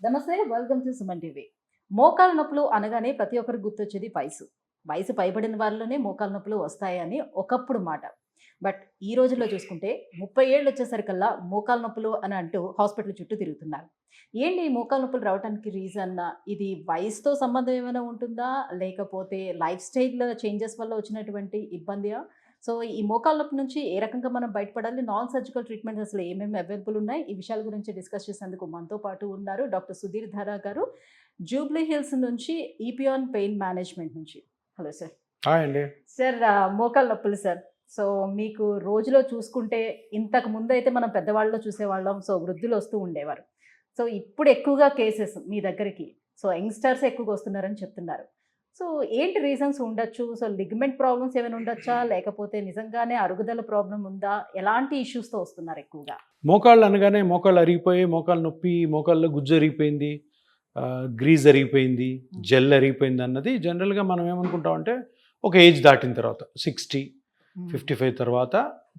నమస్తే, welcome to Suman TV. మోకాలు నొప్పులు అనగానే ప్రతి ఒక్కరికి గుర్తొచ్చేది వయసు. వయసు పైబడిన వాళ్ళలోనే మోకాలు నొప్పులు వస్తాయని ఒకప్పుడు మాట. బట్ ఈ రోజుల్లో చూసుకుంటే 30 ఏళ్ళు వచ్చేసరికల్లా మోకాలు నొప్పులు అని అంటూ హాస్పిటల్ చుట్టూ తిరుగుతున్నారు. ఏంటి ఈ మోకాలు నొప్పులు రావడానికి రీజన్? ఇది వయసుతో సంబంధం ఏమైనా ఉంటుందా? లేకపోతే లైఫ్ స్టైల్ చేంజెస్ వల్ల వచ్చినటువంటి ఇబ్బందియా? సో ఈ మోకాళ్ళ నొప్పి నుంచి ఏ రకంగా మనం బయటపడాలి? నాన్ సర్జికల్ ట్రీట్మెంట్స్ అసలు ఏమేమి అవైలబుల్ ఉన్నాయి? ఈ విషయాల గురించి డిస్కస్ చేసేందుకు మనతో పాటు ఉన్నారు డాక్టర్ సుధీర్ ధారా గారు, జూబ్లీ హిల్స్ నుంచి, ఈపియాన్ పెయిన్ మేనేజ్మెంట్ నుంచి. Hello sir. హాయ్ అండి. సార్, మోకాళ్ళ నొప్పులు సార్. సో మీకు రోజులో చూసుకుంటే ఇంతకు ముందు అయితే మనం పెద్దవాళ్ళలో చూసేవాళ్ళం. సో వృద్ధులు వస్తూ ఉండేవారు. సో ఇప్పుడు ఎక్కువగా కేసెస్ మీ దగ్గరికి, సో యంగ్స్టర్స్ ఎక్కువగా వస్తున్నారని చెప్తున్నారు. సో ఏంటి రీజన్స్ ఉండొచ్చు? సో లిగమెంట్ ప్రాబ్లమ్స్ ఏమైనా ఉండొచ్చా? లేకపోతే నిజంగానే అరుగుదల ప్రాబ్లం ఉందా? ఎలాంటి ఇష్యూస్తో వస్తున్నారు ఎక్కువగా? మోకాళ్ళు అనగానే మోకాళ్ళు అరిగిపోయి, మోకాళ్ళు నొప్పి, మోకాళ్ళలో గుజ్జు అరిగిపోయింది, గ్రీజ్ అరిగిపోయింది, జెల్ అరిగిపోయింది అన్నది జనరల్గా మనం ఏమనుకుంటామంటే ఒక ఏజ్ దాటిన తర్వాత 60, 55 తర్వాత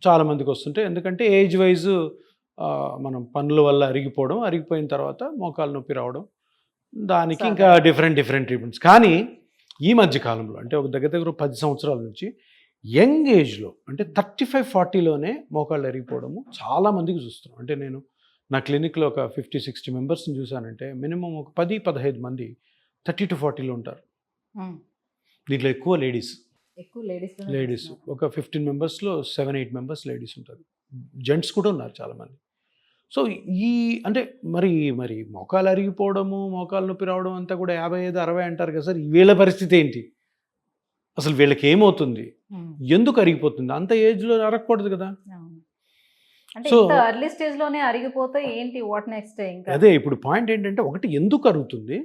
చాలామందికి వస్తుంటాయి. ఎందుకంటే ఏజ్ వైజ్ మనం పనుల వల్ల అరిగిపోయిన తర్వాత మోకాలు నొప్పి రావడం, దానికి ఇంకా డిఫరెంట్ ట్రీట్మెంట్స్. కానీ ఈ మధ్య కాలంలో అంటే ఒక దగ్గర 10 సంవత్సరాల నుంచి యంగ్ ఏజ్లో అంటే 35-40లోనే మోకాళ్ళు అరిగిపోవడము చాలామందికి చూస్తున్నాం. అంటే నేను నా క్లినిక్లో ఒక 50-60 మెంబర్స్ని చూశానంటే మినిమం ఒక 10-15 మంది 30-40లో ఉంటారు. దీంట్లో ఎక్కువ లేడీస్ ఒక 15 మెంబర్స్లో 7-8 మెంబర్స్ లేడీస్ ఉంటారు. జెంట్స్ కూడా ఉన్నారు చాలామంది. సో ఈ అంటే మరి మోకాలు అరిగిపోవడము, మోకాలు నొప్పి రావడం అంతా కూడా 55-60 అంటారు కదా సార్. వీళ్ళ పరిస్థితి ఏంటి? అసలు వీళ్ళకి ఏమవుతుంది? ఎందుకు అరిగిపోతుంది? అంత ఏజ్లో అరగకూడదు కదా. సో ఎర్లీ స్టేజ్లోనే అరిగిపోతే ఏంటి, వాట్ నెక్స్ట్? అదే ఇప్పుడు పాయింట్ ఏంటంటే, ఒకటి ఎందుకు అరుగుతుంది?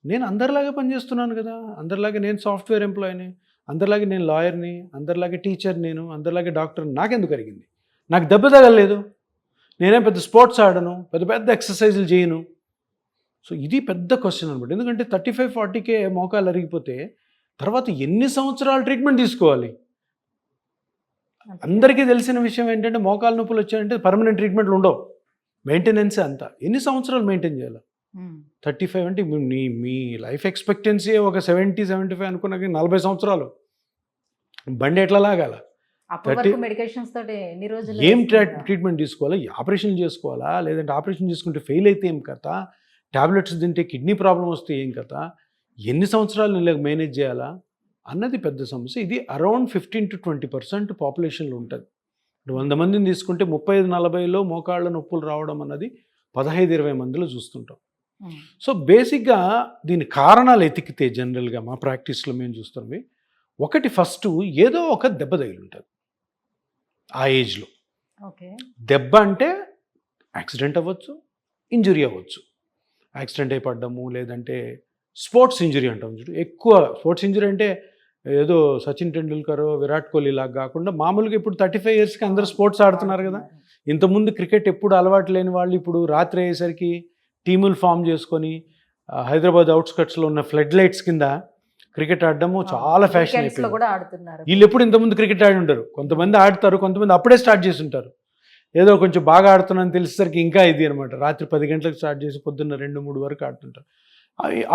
నేను అందరిలాగే పనిచేస్తున్నాను కదా, అందరిలాగే నేను సాఫ్ట్వేర్ ఎంప్లాయీని, అందరిలాగే నేను లాయర్ని, అందరిలాగే టీచర్, నేను అందరిలాగే డాక్టర్. నాకెందుకు అరిగింది? నాకు దెబ్బ తగలలేదు, నేనేం పెద్ద స్పోర్ట్స్ ఆడను, పెద్ద ఎక్సర్సైజులు చేయను. సో ఇది పెద్ద క్వశ్చన్ అనమాట. ఎందుకంటే 35-40కే మోకాలు అరిగిపోతే తర్వాత ఎన్ని సంవత్సరాలు ట్రీట్మెంట్ తీసుకోవాలి? అందరికీ తెలిసిన విషయం ఏంటంటే మోకాలు నొప్పులు వచ్చాయంటే పర్మనెంట్ ట్రీట్మెంట్లు ఉండవు, మెయింటెనెన్సే అంతా. ఎన్ని సంవత్సరాలు మెయింటైన్ చేయాలి? 35 అంటే మీ లైఫ్ ఎక్స్పెక్టెన్సీ ఒక 70-75 అనుకున్నాక 40 సంవత్సరాలు బండి ఎట్లా లాగాల? ఏం ట్రీట్మెంట్ తీసుకోవాలా? ఆపరేషన్ చేసుకోవాలా? లేదంటే ఆపరేషన్ చేసుకుంటే ఫెయిల్ అయితే ఏం కథ? టాబ్లెట్స్ తింటే కిడ్నీ ప్రాబ్లం వస్తే ఏం కథ? ఎన్ని సంవత్సరాలు ఇలా మేనేజ్ చేయాలా అన్నది పెద్ద సమస్య. ఇది అరౌండ్ 15-20% పాపులేషన్లో ఉంటుంది. 100 మందిని తీసుకుంటే 35-40లో మోకాళ్ళ నొప్పులు రావడం అన్నది 15-20 మందిలో చూస్తుంటాం. సో బేసిక్గా దీని కారణాలు ఎతికితే జనరల్గా మా ప్రాక్టీస్లో మేము చూస్తున్నవి, ఒకటి ఫస్ట్ ఏదో ఒక దెబ్బ తగిలి ఉంటుంది ఆ ఏజ్లో. దెబ్బ అంటే యాక్సిడెంట్ అవ్వచ్చు, ఇంజురీ అవ్వచ్చు. యాక్సిడెంట్ అయి పడ్డము, లేదంటే స్పోర్ట్స్ ఇంజురీ అంటాం చూడు. ఎక్కువ స్పోర్ట్స్ ఇంజురీ అంటే ఏదో సచిన్ టెండూల్కర్, విరాట్ కోహ్లీ లాగా కాకుండా మామూలుగా ఇప్పుడు 35 ఇయర్స్కి అందరూ స్పోర్ట్స్ ఆడుతున్నారు కదా. ఇంతకుముందు క్రికెట్ ఎప్పుడు అలవాటు లేని వాళ్ళు ఇప్పుడు రాత్రి అయ్యేసరికి టీములు ఫామ్ చేసుకొని హైదరాబాద్ అవుట్స్కట్స్లో ఉన్న ఫ్లడ్ లైట్స్ కింద క్రికెట్ ఆడడము చాలా ఫ్యాషన్ అయిపోయింది. వీళ్ళు ఎప్పుడు ఇంతకుముందు క్రికెట్ ఆడి ఉంటారు. కొంతమంది ఆడతారు, కొంతమంది అప్పుడే స్టార్ట్ చేసి ఉంటారు. ఏదో కొంచెం బాగా ఆడుతున్నాను తెలిసేసరికి ఇంకా ఇది అనమాట, రాత్రి 10 గంటలకు స్టార్ట్ చేసి పొద్దున్న 2-3 వరకు ఆడుతుంటారు.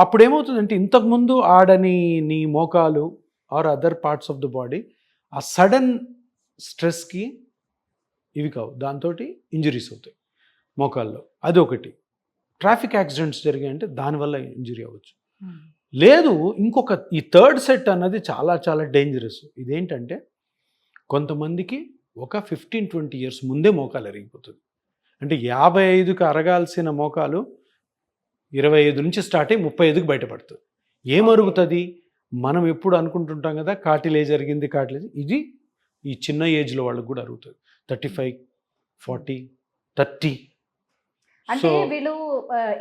అప్పుడు ఏమవుతుందంటే ఇంతకుముందు ఆడని నీ మోకాలు or other parts of the body ఆ సడన్ స్ట్రెస్కి ఇవి కావు, దాంతో ఇంజరీస్ అవుతాయి మోకాల్లో. అది ఒకటి. ట్రాఫిక్ యాక్సిడెంట్స్ జరిగాయంటే దానివల్ల ఇంజరీ అవ్వచ్చు. లేదు ఇంకొక ఈ థర్డ్ సెట్ అన్నది చాలా చాలా డేంజరస్. ఇదేంటంటే కొంతమందికి ఒక 15-20 ఇయర్స్ ముందే మోకాలు అరిగిపోతుంది. అంటే 55కి అరగాల్సిన మోకాలు 25 నుంచి స్టార్ట్ అయ్యి 35కి బయటపడుతుంది. ఏమరుగుతుంది? మనం ఎప్పుడు అనుకుంటుంటాం కదా కాటిలేజ్ అరిగింది, ఇది ఈ చిన్న ఏజ్లో వాళ్ళకి కూడా అరుగుతుంది. 35, 40, 30. అంటే వీళ్ళు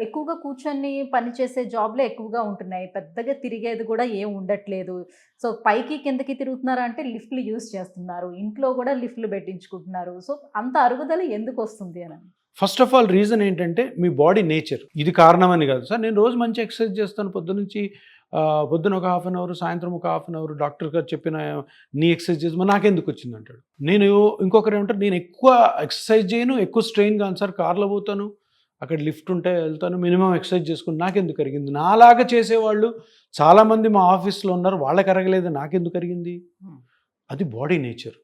ఎక్కువగా కూర్చొని పనిచేసే జాబ్లే ఎక్కువగా ఉంటున్నాయి, పెద్దగా తిరిగేది కూడా ఏం ఉండట్లేదు. సో పైకి కిందకి తిరుగుతున్నారు అంటే లిఫ్ట్లు యూజ్ చేస్తున్నారు, ఇంట్లో కూడా లిఫ్ట్లు పెట్టించుకుంటున్నారు. సో అంత అరుగుదల ఎందుకు వస్తుంది అని? ఫస్ట్ ఆఫ్ ఆల్ రీజన్ ఏంటంటే మీ బాడీ నేచర్. ఇది కారణమని కాదు సార్. నేను రోజు మంచి ఎక్సర్సైజ్ చేస్తాను, పొద్దున ఒక 1/2 అవర్, సాయంత్రం ఒక 1/2 అవర్. డాక్టర్ గారు చెప్పిన నీ ఎక్సర్సైజ్ చేసి నాకెందుకు వచ్చింది అంటాడు. నేను ఇంకొకరు ఏమంటారు, నేను ఎక్కువ ఎక్సర్సైజ్ చేయను, ఎక్కువ స్ట్రెయిన్ కాను సార్, కార్లో పోతాను, అక్కడ లిఫ్ట్ ఉంటే వెళ్తాను, మినిమం ఎక్సర్సైజ్ చేసుకుని నాకెందుకు అరిగింది? నాలాగా చేసేవాళ్ళు చాలామంది మా ఆఫీస్లో ఉన్నారు, వాళ్ళకి అరగలేదు, నాకెందుకు అరిగింది? అది బాడీ నేచర్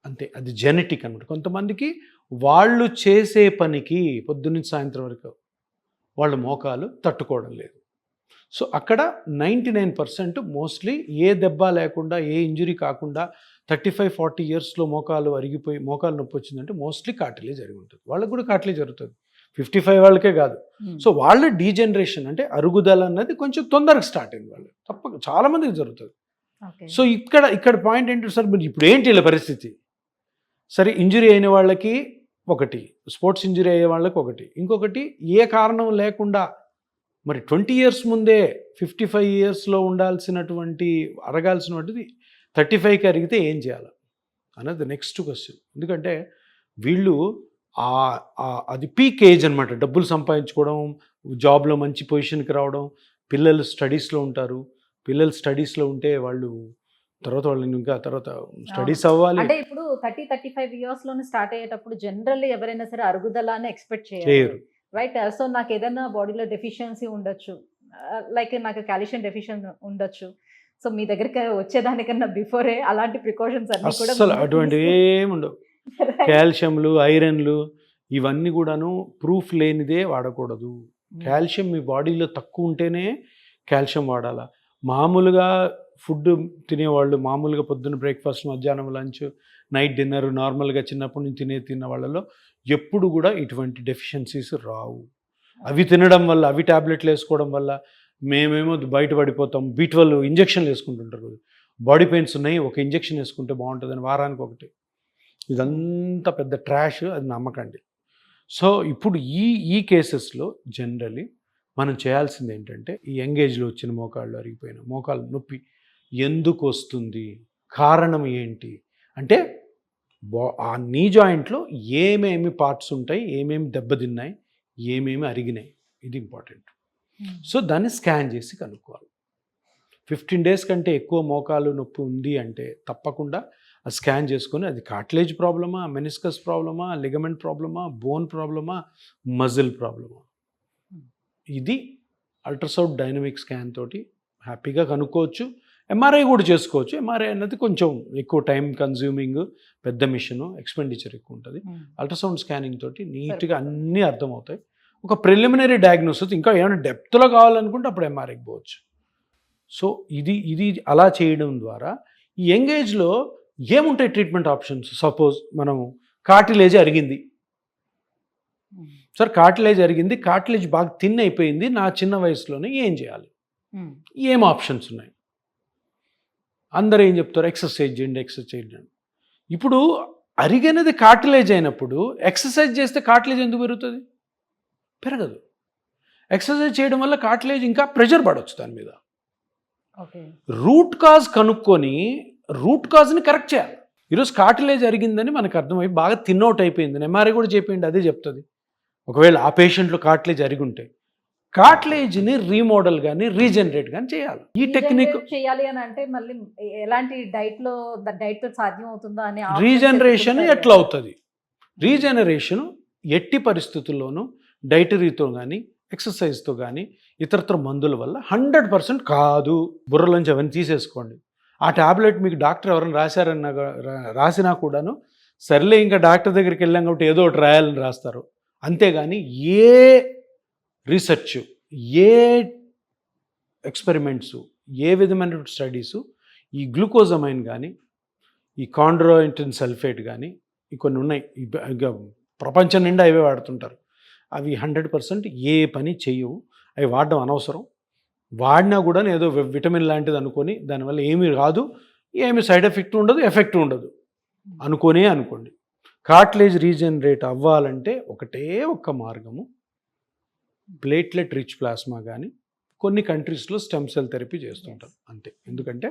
అంతే, అది జెనెటిక్ అనమాట. కొంతమందికి వాళ్ళు చేసే పనికి పొద్దున్నుంచి సాయంత్రం వరకు వాళ్ళ మోకాలు తట్టుకోవడం లేదు. సో అక్కడ 99% మోస్ట్లీ ఏ దెబ్బ లేకుండా, ఏ ఇంజురీ కాకుండా 35-40 ఇయర్స్లో మోకాలు అరిగిపోయి మోకాలు నొప్పి వచ్చిందంటే మోస్ట్లీ కార్టిలేజ్ జరిగి ఉంటుంది. వాళ్ళకి కూడా కార్టిలేజ్ జరుగుతుంది, 55 వాళ్ళకే కాదు. సో వాళ్ళ డీజనరేషన్ అంటే అరుగుదల అన్నది కొంచెం తొందరగా స్టార్ట్ అయింది, వాళ్ళు తప్పక చాలామందికి జరుగుతుంది. సో ఇక్కడ పాయింట్ ఏంటంటే సార్ మీరు ఇప్పుడు ఏంటి ఇలా పరిస్థితి? సరే, ఇంజురీ అయిన వాళ్ళకి ఒకటి, స్పోర్ట్స్ ఇంజురీ అయ్యే వాళ్ళకి ఒకటి, ఇంకొకటి ఏ కారణం లేకుండా మరి 20 ఇయర్స్ ముందే 55 ఇయర్స్లో ఉండాల్సినటువంటి అరగాల్సినటువంటిది 35కి అరిగితే ఏం చేయాలి అన్నది నెక్స్ట్ క్వశ్చన్. ఎందుకంటే వీళ్ళు అది పీక్ ఏజ్ అనమాట, డబ్బులు సంపాదించుకోవడం, జాబ్లో మంచి పొజిషన్కి రావడం, పిల్లలు స్టడీస్లో ఉంటారు, పిల్లలు స్టడీస్లో ఉంటే వాళ్ళు తర్వాత వాళ్ళని ఇంకా తర్వాత స్టడీస్ అవ్వాలి. అంటే ఇప్పుడు 30-35 ఇయర్స్ లోనే స్టార్ట్ అయ్యేటప్పుడు జనరల్లీ ఎవరైనా సరే అరుగుదల అని ఎక్స్పెక్ట్ చేయరు, రైట్? సో నాకు ఏదైనా బాడీలో డెఫిషియన్సీ ఉండొచ్చు, లైక్ నాకు కాల్షియం డెఫిషియన్ ఉండొచ్చు. సో మీ దగ్గరికి వచ్చేదానికన్నా బిఫోరే అలాంటి ప్రికాషన్స్ అన్ని కూడా అసలు అటువంటివి ఏమి ఉండవు. కాల్షియంలు, ఐరన్లు ఇవన్నీ కూడాను ప్రూఫ్ లేనిదే వాడకూడదు. కాల్షియం మీ బాడీలో తక్కువ ఉంటేనే కాల్షియం వాడాలా. మామూలుగా ఫుడ్ తినేవాళ్ళు, మామూలుగా పొద్దున్న బ్రేక్ఫాస్ట్, మధ్యాహ్నం లంచ్, నైట్ డిన్నర్ నార్మల్గా చిన్నప్పటి నుంచి తిన్న వాళ్ళలో ఎప్పుడు కూడా ఇటువంటి డెఫిషియన్సీస్ రావు. అవి తినడం వల్ల, అవి ట్యాబ్లెట్లు వేసుకోవడం వల్ల మేమేమో బయటపడిపోతాం. B12 ఇంజక్షన్లు వేసుకుంటుంటారు, బాడీ పెయిన్స్ ఉన్నాయి, ఒక ఇంజక్షన్ వేసుకుంటే బాగుంటుందని వారానికి ఒకటి. ఇదంతా పెద్ద ట్రాష్, అది నమ్మకండి. సో ఇప్పుడు ఈ కేసెస్లో జనరలీ మనం చేయాల్సింది ఏంటంటే, ఈ యంగేజ్లో వచ్చిన మోకాళ్ళు అరిగిపోయిన మోకాలు నొప్పి ఎందుకు వస్తుంది, కారణం ఏంటి అంటే ఆ నీ జాయింట్లో ఏమేమి పార్ట్స్ ఉంటాయి, ఏమేమి దెబ్బతిన్నాయి, ఏమేమి అరిగినాయి, ఇది ఇంపార్టెంట్. సో దాన్ని స్కాన్ చేసి కనుక్కోవాలి. 15 డేస్ కంటే ఎక్కువ మోకాలు నొప్పి ఉంది అంటే తప్పకుండా ఆ స్కాన్ చేసుకొని అది కార్టిలేజ్ ప్రాబ్లమా, మెనిస్కస్ ప్రాబ్లమా, లిగమెంట్ ప్రాబ్లమా, బోన్ ప్రాబ్లమా, మజిల్ ప్రాబ్లమా, ఇది అల్ట్రాసౌండ్ డైనమిక్ స్కాన్ తోటి హ్యాపీగా కనుక్కోవచ్చు. MRI కూడా చేసుకోవచ్చు. MRI అన్నది కొంచెం ఎక్కువ టైం కన్జ్యూమింగ్, పెద్ద మిషను, ఎక్స్పెండిచర్ ఎక్కువ ఉంటుంది. అల్ట్రాసౌండ్ స్కానింగ్ తోటి నీట్గా అన్నీ అర్థమవుతాయి. ఒక ప్రిలిమినరీ డయాగ్నోసిస్, ఇంకా ఏమైనా డెప్త్లో కావాలనుకుంటే అప్పుడు MRIకి పోవచ్చు. సో ఇది అలా చేయడం ద్వారా ఈ యంగేజ్లో ఏముంటాయి ట్రీట్మెంట్ ఆప్షన్స్? సపోజ్ మనం కార్టిలేజ్ అరిగింది సార్, కార్టిలేజ్ అరిగింది, కార్టిలేజ్ బాగా థిన్ అయిపోయింది నా చిన్న వయసులోనే, ఏం చేయాలి? ఏం ఆప్షన్స్ ఉన్నాయి? అందరూ ఏం చెప్తారు? ఎక్సర్సైజ్ చేయండి. ఇప్పుడు అరిగినది కార్టిలేజ్ అయినప్పుడు ఎక్సర్సైజ్ చేస్తే కార్టిలేజ్ ఎందుకు పెరుగుతుంది? పెరగదు. ఎక్సర్సైజ్ చేయడం వల్ల కార్టిలేజ్ ఇంకా ప్రెషర్ పడవచ్చు దాని మీద. రూట్ కాజ్ కనుక్కొని రూట్ కాజ్ని కరెక్ట్ చేయాలి. ఈరోజు కార్టిలేజ్ అరిగిందని మనకు అర్థమై బాగా థిన్ అవుట్ అయిపోయింది, MRI కూడా చెప్పండి, అదే చెప్తుంది. ఒకవేళ ఆ పేషెంట్లో కార్టిలేజ్ అరిగి ఉంటే కార్టిలేజ్ని రీమోడల్ కానీ రీజనరేట్ కానీ చేయాలి. ఈ టెక్నిక్ చేయాలి అని అంటే మళ్ళీ ఎలాంటి డైట్తో సాధ్యం అవుతుందా అని రీజనరేషన్ ఎట్లా అవుతుంది? రీజనరేషన్ ఎట్టి పరిస్థితుల్లోనూ డైటరీతో కానీ, ఎక్సర్సైజ్తో కానీ, ఇతరత్ర మందుల వల్ల 100% కాదు. బుర్రలోంచి అవన్నీ తీసేసుకోండి. ఆ ట్యాబ్లెట్ మీకు డాక్టర్ ఎవరైనా రాసినా కూడాను సర్లే ఇంకా డాక్టర్ దగ్గరికి వెళ్ళాం కాబట్టి ఏదో ఒకటి రాయాలని రాస్తారు. అంతేగాని ఏ రీసెర్చ్, ఏ ఎక్స్పెరిమెంట్సు, ఏ విధమైన స్టడీసు ఈ గ్లూకోజమైన్ కానీ, ఈ కాండ్రోయిటిన్ సల్ఫేట్ కానీ, కొన్ని ఉన్నాయి ప్రపంచం నిండా అవే వాడుతుంటారు. అవి 100% ఏ పని చేయవు, అవి వాడడం అనవసరం. వాడినా కూడా ఏదో విటమిన్ లాంటిది అనుకొని దానివల్ల ఏమీ రాదు, ఏమి సైడ్ ఎఫెక్ట్ ఉండదు, ఎఫెక్ట్ ఉండదు అనుకోండి. కార్టిలేజ్ రీజనరేట్ అవ్వాలంటే ఒకటే ఒక్క మార్గము, ప్లేట్లెట్ రిచ్ ప్లాస్మా కానీ, కొన్ని కంట్రీస్లో స్టెమ్ సెల్ థెరపీ చేస్తుంటారు అంతే. ఎందుకంటే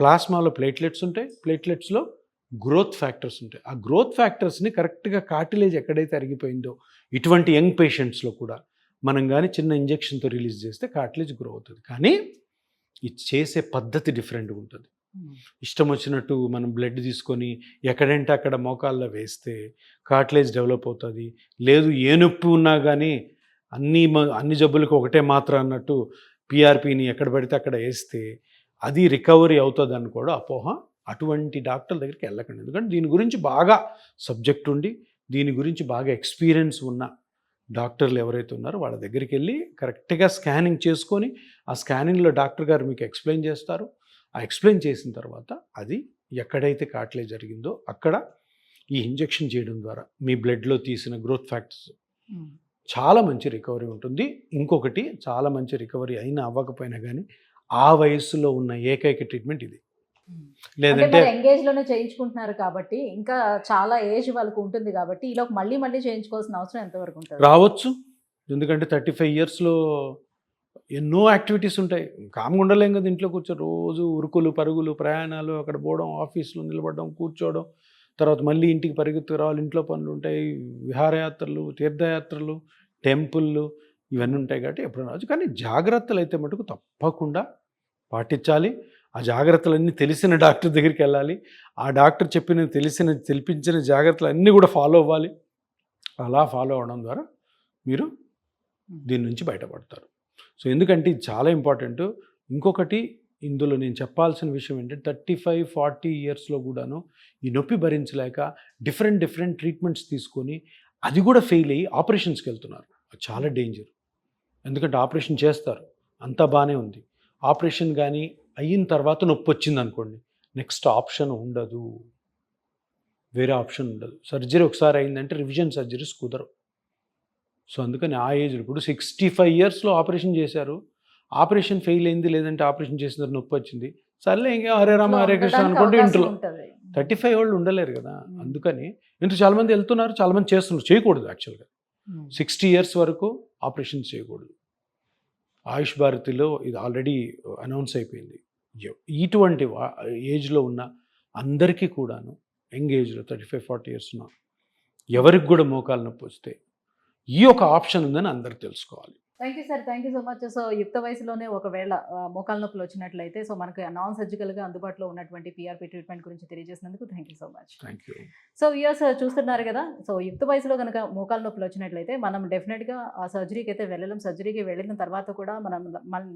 ప్లాస్మాలో ప్లేట్లెట్స్ ఉంటాయి, ప్లేట్లెట్స్లో గ్రోత్ ఫ్యాక్టర్స్ ఉంటాయి. ఆ గ్రోత్ ఫ్యాక్టర్స్ని కరెక్ట్గా కార్టిలేజ్ ఎక్కడైతే అరిగిపోయిందో ఇటువంటి యంగ్ పేషెంట్స్లో కూడా మనం కానీ చిన్న ఇంజెక్షన్తో రిలీజ్ చేస్తే కార్టిలేజ్ గ్రో అవుతుంది. కానీ ఇది చేసే పద్ధతి డిఫరెంట్గా ఉంటుంది. ఇష్టం వచ్చినట్టు మనం బ్లడ్ తీసుకొని ఎక్కడంటే అక్కడ మోకాల్లో వేస్తే కార్టిలేజ్ డెవలప్ అవుతుంది. లేదు ఏ నొప్పి ఉన్నా కానీ అన్ని జబ్బులకు ఒకటే మాత్ర అన్నట్టు పిఆర్పిని ఎక్కడ పడితే అక్కడ వేస్తే అది రికవరీ అవుతుందని కూడా అపోహ. అటువంటి డాక్టర్ల దగ్గరికి వెళ్ళకండి. ఎందుకంటే దీని గురించి బాగా సబ్జెక్ట్ ఉండి దీని గురించి బాగా ఎక్స్పీరియన్స్ ఉన్న డాక్టర్లు ఎవరైతే ఉన్నారో వాళ్ళ దగ్గరికి వెళ్ళి కరెక్ట్గా స్కానింగ్ చేసుకొని ఆ స్కానింగ్లో డాక్టర్ గారు మీకు ఎక్స్ప్లెయిన్ చేస్తారు. ఆ ఎక్స్ప్లెయిన్ చేసిన తర్వాత అది ఎక్కడైతే కార్టిలేజ్ జరిగిందో అక్కడ ఈ ఇంజెక్షన్ చేయడం ద్వారా మీ బ్లడ్లో తీసిన గ్రోత్ ఫ్యాక్టర్స్ చాలా మంచి రికవరీ ఉంటుంది. ఇంకొకటి చాలా మంచి రికవరీ అయినా అవ్వకపోయినా కానీ ఆ వయస్సులో ఉన్న ఏకైక ట్రీట్మెంట్ ఇది. లేదంటే ఎంగేజ్ లోనే చేయించుకుంటున్నారు కాబట్టి ఇంకా చాలా ఏజ్ వాళ్ళకు ఉంటుంది కాబట్టి ఈలోపు మళ్ళీ మళ్ళీ చేయించుకోవాల్సిన అవసరం ఎంతవరకు ఉంటుంది? రావచ్చు. ఎందుకంటే 35 ఇయర్స్లో ఎన్నో యాక్టివిటీస్ ఉంటాయి. కామ్గా ఉండలేం కదా ఇంట్లో కూర్చొని. రోజు ఉరుకులు పరుగులు ప్రయాణాలు, అక్కడ పోవడం, ఆఫీస్లో నిలబడడం, కూర్చోవడం, తర్వాత మళ్ళీ ఇంటికి పరిగెత్తుకు రావాలి, ఇంట్లో పనులు ఉంటాయి, విహారయాత్రలు, తీర్థయాత్రలు, టెంపుల్లు ఇవన్నీ ఉంటాయి కాబట్టి ఎప్పుడు రావచ్చు. కానీ జాగ్రత్తలు అయితే మటుకు తప్పకుండా పాటించాలి. ఆ జాగ్రత్తలన్నీ తెలిసిన డాక్టర్ దగ్గరికి వెళ్ళాలి. ఆ డాక్టర్ తెలిపించిన జాగ్రత్తలు అన్నీ కూడా ఫాలో అవ్వాలి. అలా ఫాలో అవ్వడం ద్వారా మీరు దీని నుంచి బయటపడతారు. సో ఎందుకంటే ఇది చాలా ఇంపార్టెంట్. ఇంకొకటి ఇందులో నేను చెప్పాల్సిన విషయం ఏంటంటే 35-40 ఇయర్స్లో కూడాను ఈ నొప్పి భరించలేక డిఫరెంట్ ట్రీట్మెంట్స్ తీసుకొని అది కూడా ఫెయిల్ అయ్యి ఆపరేషన్స్కి వెళ్తున్నారు. అది చాలా డేంజర్. ఎందుకంటే ఆపరేషన్ చేస్తారు, అంతా బాగానే ఉంది. ఆపరేషన్ కానీ అయిన తర్వాత నొప్పి వచ్చింది అనుకోండి, నెక్స్ట్ ఆప్షన్ ఉండదు, వేరే ఆప్షన్ ఉండదు. సర్జరీ ఒకసారి అయిందంటే రివిజన్ సర్జరీస్ కుదరవు. సో అందుకని ఆ ఏజ్ ఇప్పుడు 65 ఇయర్స్లో ఆపరేషన్ చేశారు, ఆపరేషన్ ఫెయిల్ అయింది, లేదంటే ఆపరేషన్ చేసిన తర్వాత నొప్పి వచ్చింది, సర్లే ఇంకా హరే రామ హరే కృష్ణ అనుకుంటే ఇంట్లో 35 వాళ్ళు ఉండలేరు కదా. అందుకని ఇంట్లో చాలామంది వెళ్తున్నారు, చాలామంది చేస్తున్నారు. చేయకూడదు యాక్చువల్గా. 60 ఇయర్స్ వరకు ఆపరేషన్ చేయకూడదు. ఆయుష్ భారతిలో ఇది ఆల్రెడీ అనౌన్స్ అయిపోయింది. ఇటువంటి ఏజ్లో ఉన్న అందరికీ కూడాను, యంగ్ ఏజ్లో 35-40 ఇయర్స్ ఉన్న ఎవరికి కూడా మోకాలు నొప్పి వస్తే ఈ ఒక ఆప్షన్ ఉందని అందరూ తెలుసుకోవాలి. Thank you sir, thank you so much. So యుక్త వయసులోనే ఒకవేళ మోకాళ్ళ నొప్పులు వచ్చినట్లయితే సో మనకు నాన్ సర్జికల్గా అందుబాటులో ఉన్నటువంటి పిఆర్పి ట్రీట్మెంట్ గురించి తెలియజేసినందుకు thank you so much. Thank you. So viewers చూస్తున్నారు కదా, సో యుక్త వయసులో కనుక మోకాళ్ళ నొప్పులు వచ్చినట్లయితే మనం డెఫినెట్గా ఆ సర్జరీకి అయితే వెళ్ళలేం. సర్జరీకి వెళ్ళిన తర్వాత కూడా మన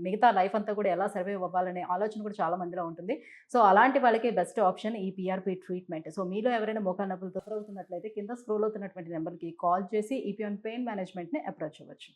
మిగతా లైఫ్ అంతా కూడా ఎలా సర్వైవ్ అవ్వాలనే ఆలోచన కూడా చాలా మందిలో ఉంటుంది. సో అలాంటి వాళ్ళకి బెస్ట్ ఆప్షన్ ఈ పిఆర్పి ట్రీట్మెంట్. సో మీలో ఎవరైనా మోకాళ్ళ నొప్పులు తొలగుతున్నట్లయితే కింద స్క్రోల్ అవుతున్నటువంటి నెంబర్కి కాల్ చేసి ఈపీఎన్ పెయిన్ మేనేజ్మెంట్ని అప్రోచ్ అవ్వచ్చు.